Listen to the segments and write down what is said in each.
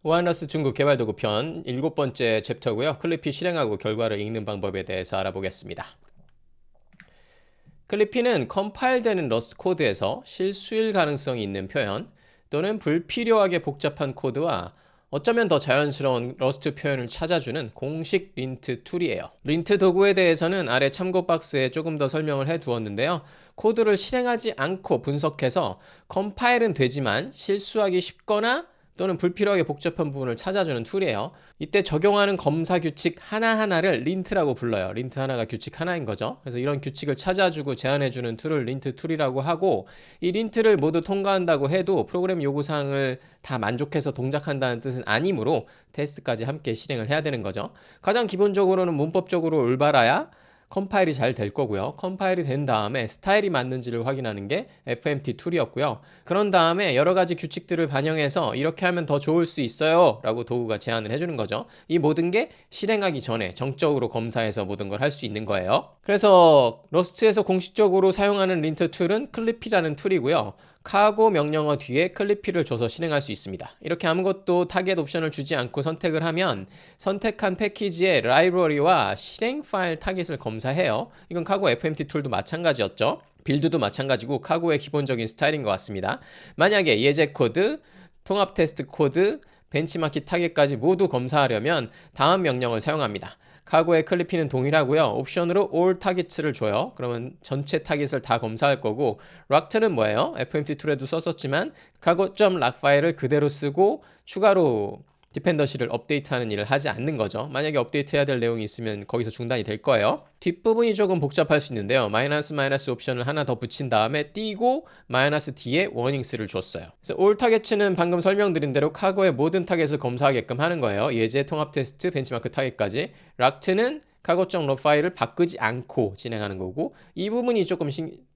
와이너스 중국 개발도구 편 7번째 챕터고요. 클리피 실행하고 결과를 읽는 방법에 대해서 알아보겠습니다. 클리피는 컴파일되는 러스트 코드에서 실수일 가능성이 있는 표현 또는 불필요하게 복잡한 코드와 어쩌면 더 자연스러운 러스트 표현을 찾아주는 공식 린트 툴이에요. 린트 도구에 대해서는 아래 참고 박스에 조금 더 설명을 해 두었는데요. 코드를 실행하지 않고 분석해서 컴파일은 되지만 실수하기 쉽거나 또는 불필요하게 복잡한 부분을 찾아주는 툴이에요. 이때 적용하는 검사 규칙 하나하나를 린트라고 불러요. 린트 하나가 규칙 하나인 거죠. 그래서 이런 규칙을 찾아주고 제안해주는 툴을 린트 툴이라고 하고, 이 린트를 모두 통과한다고 해도 프로그램 요구사항을 다 만족해서 동작한다는 뜻은 아니므로 테스트까지 함께 실행을 해야 되는 거죠. 가장 기본적으로는 문법적으로 올바라야 컴파일이 잘 될 거고요. 컴파일이 된 다음에 스타일이 맞는지를 확인하는 게 FMT 툴이었고요. 그런 다음에 여러 가지 규칙들을 반영해서 이렇게 하면 더 좋을 수 있어요 라고 도구가 제안을 해주는 거죠. 이 모든 게 실행하기 전에 정적으로 검사해서 모든 걸 할 수 있는 거예요. 그래서 러스트에서 공식적으로 사용하는 린트 툴은 클리피라는 툴이고요. 카고 명령어 뒤에 클리피를 줘서 실행할 수 있습니다. 이렇게 아무것도 타겟 옵션을 주지 않고 선택을 하면 선택한 패키지의 라이브러리와 실행 파일 타겟을 검사해요. 이건 카고 FMT 툴도 마찬가지였죠. 빌드도 마찬가지고 카고의 기본적인 스타일인 것 같습니다. 만약에 예제 코드, 통합 테스트 코드, 벤치마킹 타겟까지 모두 검사하려면 다음 명령을 사용합니다. 카고의 클리피는 동일하고요. 옵션으로 all 타깃을 줘요. 그러면 전체 타깃을 다 검사할 거고, 락트는 뭐예요? FMT 툴에도 썼었지만 카고.락 파일을 그대로 쓰고 추가로 디펜던시를 업데이트하는 일을 하지 않는 거죠. 만약에 업데이트해야 될 내용이 있으면 거기서 중단이 될 거예요. 뒷부분이 조금 복잡할 수 있는데요. 마이너스 옵션을 하나 더 붙인 다음에 띄고 마이너스 D에 워닝스를 줬어요. 그래서 all 타겟은 방금 설명드린 대로 카고의 모든 타겟을 검사하게끔 하는 거예요. 예제, 통합 테스트, 벤치마크 타겟까지. 락트는 카고.록 파일을 바꾸지 않고 진행하는 거고, 이 부분이 조금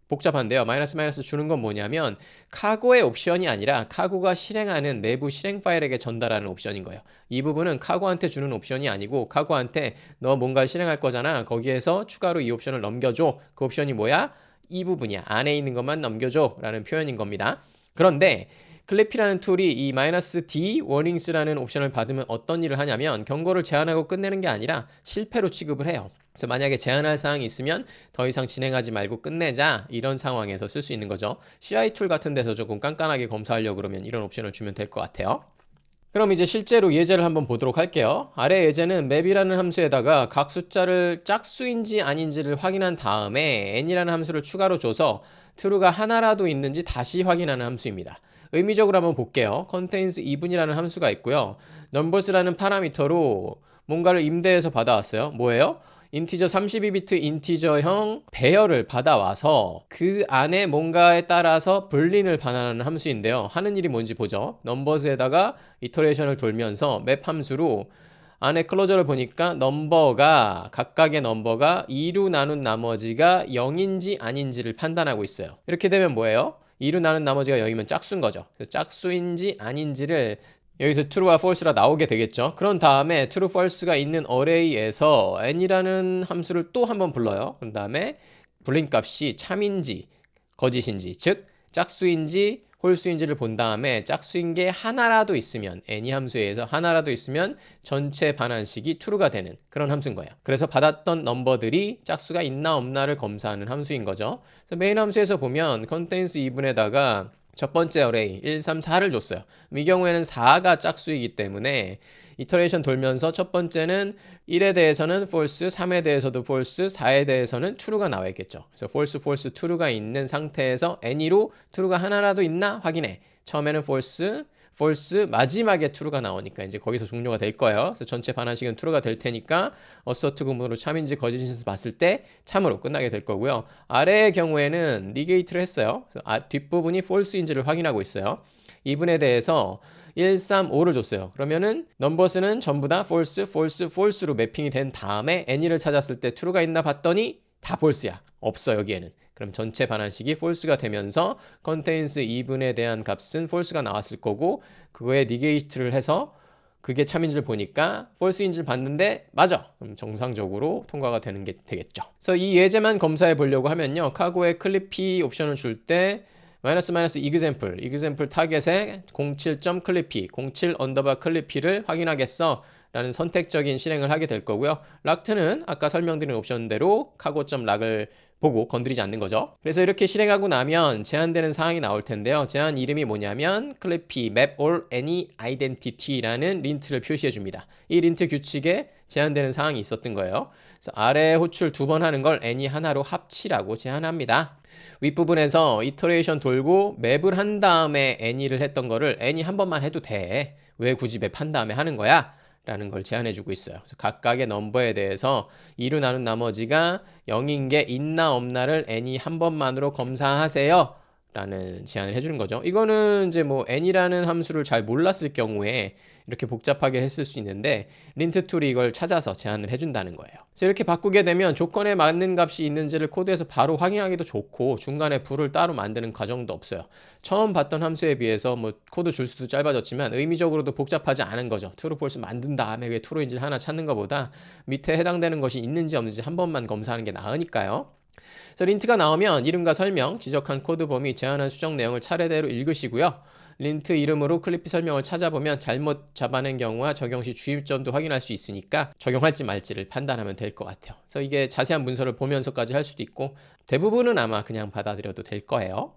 복잡한데요. 마이너스 주는 건 뭐냐면 카고의 옵션이 아니라 카고가 실행하는 내부 실행 파일에게 전달하는 옵션인 거예요. 이 부분은 카고한테 주는 옵션이 아니고, 카고한테 너 뭔가 실행할 거잖아, 거기에서 추가로 이 옵션을 넘겨줘. 그 옵션이 뭐야? 이 부분이야. 안에 있는 것만 넘겨줘 라는 표현인 겁니다. 그런데 클리피라는 툴이 이 -d warnings라는 옵션을 받으면 어떤 일을 하냐면 경고를 제한하고 끝내는 게 아니라 실패로 취급을 해요. 그래서 만약에 제한할 사항이 있으면 더 이상 진행하지 말고 끝내자, 이런 상황에서 쓸 수 있는 거죠. CI 툴 같은 데서 조금 깐깐하게 검사하려고 그러면 이런 옵션을 주면 될 것 같아요. 그럼 이제 실제로 예제를 한번 보도록 할게요. 아래 예제는 map이라는 함수에다가 각 숫자를 짝수인지 아닌지를 확인한 다음에 n이라는 함수를 추가로 줘서 true가 하나라도 있는지 다시 확인하는 함수입니다. 의미적으로 한번 볼게요. contains even이라는 함수가 있고요. numbers라는 파라미터로 뭔가를 임대해서 받아왔어요. 뭐예요? 인티저 32비트 인티저형 배열을 받아와서 그 안에 뭔가에 따라서 불린을 반환하는 함수인데요. 하는 일이 뭔지 보죠. 넘버스에다가 이터레이션을 돌면서 맵 함수로 안에 클로저를 보니까 각각의 넘버가 2로 나눈 나머지가 0인지 아닌지를 판단하고 있어요. 이렇게 되면 뭐예요? 2로 나눈 나머지가 0이면 짝수인 거죠. 그래서 짝수인지 아닌지를 여기서 true와 false라 나오게 되겠죠. 그런 다음에 true, false가 있는 array에서 n이라는 함수를 또 한번 불러요. 그런 다음에 불린 값이 참인지 거짓인지, 즉 짝수인지 홀수인지를 본 다음에 짝수인 게 하나라도 있으면, n이 함수에서 하나라도 있으면 전체 반환식이 true가 되는 그런 함수인 거예요. 그래서 받았던 넘버들이 짝수가 있나 없나를 검사하는 함수인 거죠. 그래서 메인 함수에서 보면 contains even에다가 첫 번째 어레이 1, 3, 4를 줬어요. 이 경우에는 4가 짝수이기 때문에 이터레이션 돌면서 첫 번째는 1에 대해서는 false, 3에 대해서도 false, 4에 대해서는 true가 나와 있겠죠. 그래서 false, true가 있는 상태에서 n이로 true가 하나라도 있나 확인해. 처음에는 false, 마지막에 true가 나오니까 이제 거기서 종료가 될 거예요. 그래서 전체 반환식은 true가 될 테니까 assert 구문으로 참인지 거짓인지 봤을 때 참으로 끝나게 될 거고요. 아래의 경우에는 negate를 했어요. 뒷부분이 false인지를 확인하고 있어요. even에 대해서 1, 3, 5를 줬어요. 그러면은 넘버스는 전부 다 false로 매핑이 된 다음에 n이를 찾았을 때 true가 있나 봤더니 다 false야. 없어 여기에는. 그럼 전체 반환식이 false가 되면서 contains even에 대한 값은 false가 나왔을 거고, 그거에 negate를 해서 그게 참인지를 보니까 false인지를 봤는데 맞아. 그럼 정상적으로 통과가 되는 게 되겠죠. 그래서 이 예제만 검사해 보려고 하면요. 카고에 클리피 옵션을 줄 때 마이너스 마이너스 example 타겟에 07.clippy 07 언더바 클리피를 확인하겠어 라는 선택적인 실행을 하게 될 거고요. 락트는 아까 설명드린 옵션대로 카고.락을 보고 건드리지 않는 거죠. 그래서 이렇게 실행하고 나면 제한되는 사항이 나올 텐데요. 제한 이름이 뭐냐면 clippy map all any identity라는 린트를 표시해 줍니다. 이 린트 규칙에 제한되는 사항이 있었던 거예요. 그래서 아래 호출 2번 하는 걸 any 하나로 합치라고 제한합니다. 윗부분에서 이터레이션 돌고 맵을 한 다음에 any를 했던 거를 any 한 번만 해도 돼. 왜 굳이 맵 한 다음에 하는 거야? 라는 걸 제한해주고 있어요. 그래서 각각의 넘버에 대해서 2로 나눈 나머지가 0인 게 있나 없나를 any 한 번만으로 검사하세요. 라는 제안을 해주는 거죠. 이거는 이제 뭐 n이라는 함수를 잘 몰랐을 경우에 이렇게 복잡하게 했을 수 있는데 린트 툴이 이걸 찾아서 제안을 해준다는 거예요. 그래서 이렇게 바꾸게 되면 조건에 맞는 값이 있는지를 코드에서 바로 확인하기도 좋고 중간에 불을 따로 만드는 과정도 없어요. 처음 봤던 함수에 비해서 뭐 코드 줄수도 짧아졌지만 의미적으로도 복잡하지 않은 거죠. true, false 만든 다음에 왜 true인지를 하나 찾는 것보다 밑에 해당되는 것이 있는지 없는지 한 번만 검사하는 게 나으니까요. 그래서 린트가 나오면 이름과 설명, 지적한 코드 범위, 제한한 수정 내용을 차례대로 읽으시고요. 린트 이름으로 클리피 설명을 찾아보면 잘못 잡아낸 경우와 적용 시 주의점도 확인할 수 있으니까 적용할지 말지를 판단하면 될 것 같아요. 그래서 이게 자세한 문서를 보면서까지 할 수도 있고 대부분은 아마 그냥 받아들여도 될 거예요.